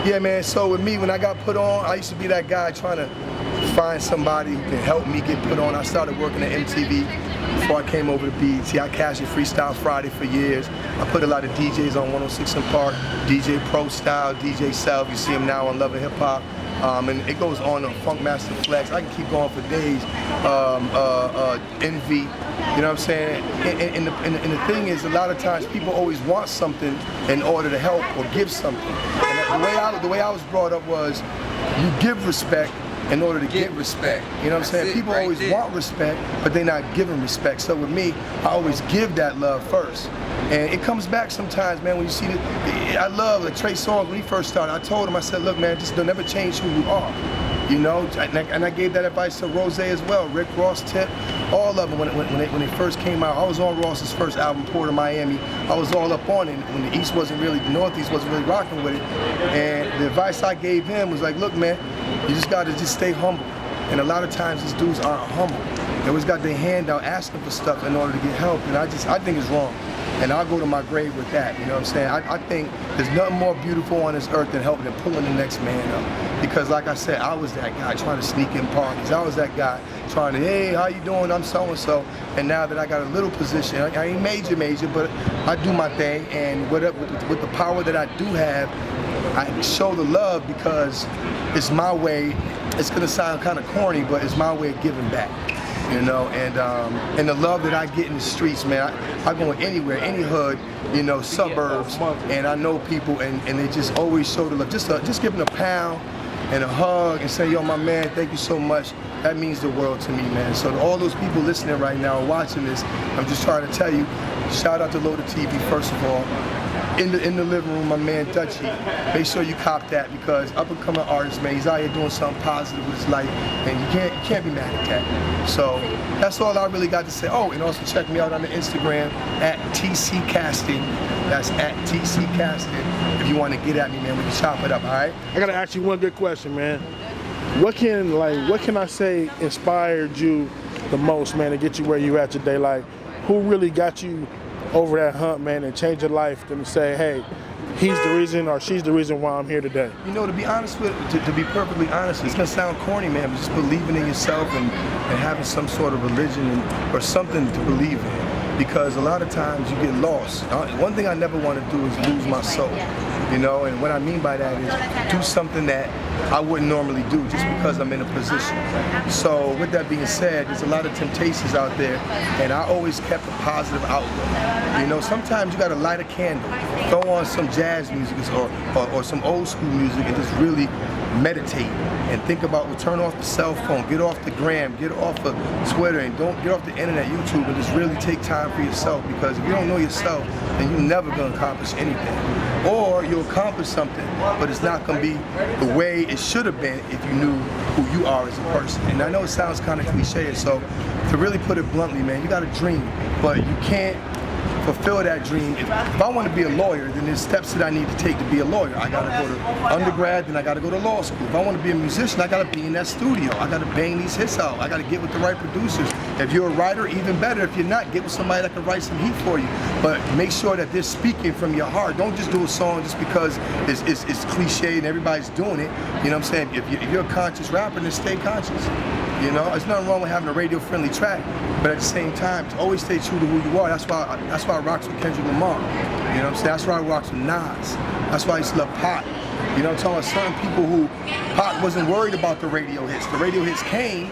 Yeah, man, so with me, when I got put on, I used to be that guy trying to find somebody who can help me get put on. I started working at MTV before I came over to BET. I cashed Freestyle Friday for years. I put a lot of DJs on 106 and Park, DJ Pro Style, DJ Self. You see him now on Love and Hip Hop. And it goes on Funkmaster Flex. I can keep going for days. Envy, you know what I'm saying? And the thing is, a lot of times people always want something in order to help or give something. And the way I was brought up was, you give respect in order to get respect. You know what I'm saying? People always want respect, but they're not giving respect. So with me, I always give that love first. And it comes back sometimes, man, when you see it. I love Trey Songz, when he first started, I told him, I said, look, man, just don't ever change who you are. You know, and I gave that advice to Rose as well, Rick Ross, Tip, all of them when they first came out. I was on Ross's first album, Port of Miami. I was all up on it when the East wasn't really, the Northeast wasn't really rocking with it. And the advice I gave him was like, look, man, you just gotta just stay humble. And a lot of times these dudes aren't humble. They always got their hand out asking for stuff in order to get help, and I think it's wrong. And I'll go to my grave with that, you know what I'm saying? I think there's nothing more beautiful on this earth than helping and pulling the next man up. Because like I said, I was that guy trying to sneak in parties. I was that guy trying to, hey, how you doing? I'm so-and-so. And now that I got a little position, I ain't major, but I do my thing. And with the power that I do have, I show the love because it's my way. It's gonna sound kind of corny, but it's my way of giving back. You know, and the love that I get in the streets, man, I go anywhere, any hood, you know, suburbs, and I know people, and they just always show the love. Just giving a pound and a hug and say, yo, my man, thank you so much. That means the world to me, man. So to all those people listening right now, watching this, I'm just trying to tell you, shout out to DUT-TV, first of all. In the living room, my man DUT-G. Make sure you cop that, because up and coming artist, man, he's out here doing something positive with his life, and you can't be mad at that. So that's all I really got to say. Oh, and also check me out on the Instagram at TC Casting. That's at TC Casting. If you want to get at me, man, we can chop it up. All right. I gotta ask you one good question, man. What can I say inspired you the most, man, to get you where you at today? Like, who really got you over that hump, man, and change your life to say, hey, he's the reason or she's the reason why I'm here today? You know, to be honest to be perfectly honest, it's gonna sound corny, man, but just believing in yourself and having some sort of religion or something to believe in. Because a lot of times you get lost. One thing I never want to do is lose my soul. You know, and what I mean by that is do something that I wouldn't normally do just because I'm in a position. So with that being said, there's a lot of temptations out there, and I always kept a positive outlook. You know, sometimes you gotta light a candle, throw on some jazz music or some old school music and just really meditate and think about, well, turn off the cell phone, get off the gram, get off of Twitter, and don't get off the internet, YouTube, and just really take time for yourself, because if you don't know yourself, then you're never gonna accomplish anything. Or you'll accomplish something, but it's not gonna be the way it should have been if you knew who you are as a person. And I know it sounds kind of cliche, so to really put it bluntly, man, you got a dream, but you can't fulfill that dream. If I want to be a lawyer, then there's steps that I need to take to be a lawyer. I got to go to undergrad, then I got to go to law school. If I want to be a musician, I got to be in that studio. I got to bang these hits out. I got to get with the right producers. If you're a writer, even better. If you're not, get with somebody that can write some heat for you. But make sure that they're speaking from your heart. Don't just do a song just because it's cliche and everybody's doing it. You know what I'm saying? If you're a conscious rapper, then stay conscious. You know, there's nothing wrong with having a radio-friendly track, but at the same time, always stay true to who you are. That's why I rocks with Kendrick Lamar. You know what I'm saying? That's why I rocks with Nas. That's why I used to love Pac. You know, I'm talking about certain people who Pac wasn't worried about the radio hits. The radio hits came.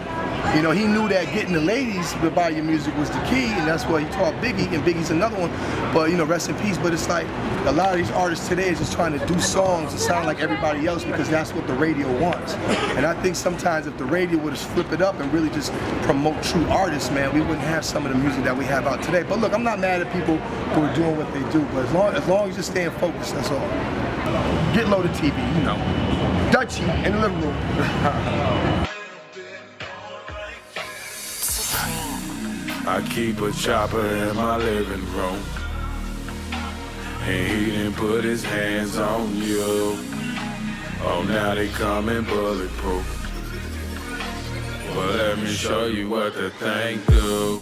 You know, he knew that getting the ladies to buy your music was the key, and that's why he taught Biggie, and Biggie's another one. But, you know, rest in peace. But it's like a lot of these artists today is just trying to do songs that sound like everybody else because that's what the radio wants. And I think sometimes if the radio would have flipped it up and really just promote true artists, man, we wouldn't have some of the music that we have out today. But look, I'm not mad at people who are doing what they do, but as long as you're staying focused, that's all. GETLOADEDTV, you know. DUT-G in the living room. I keep a chopper in my living room, and he didn't put his hands on you. Oh, now they coming bulletproof. Well, let me show you what the thing do.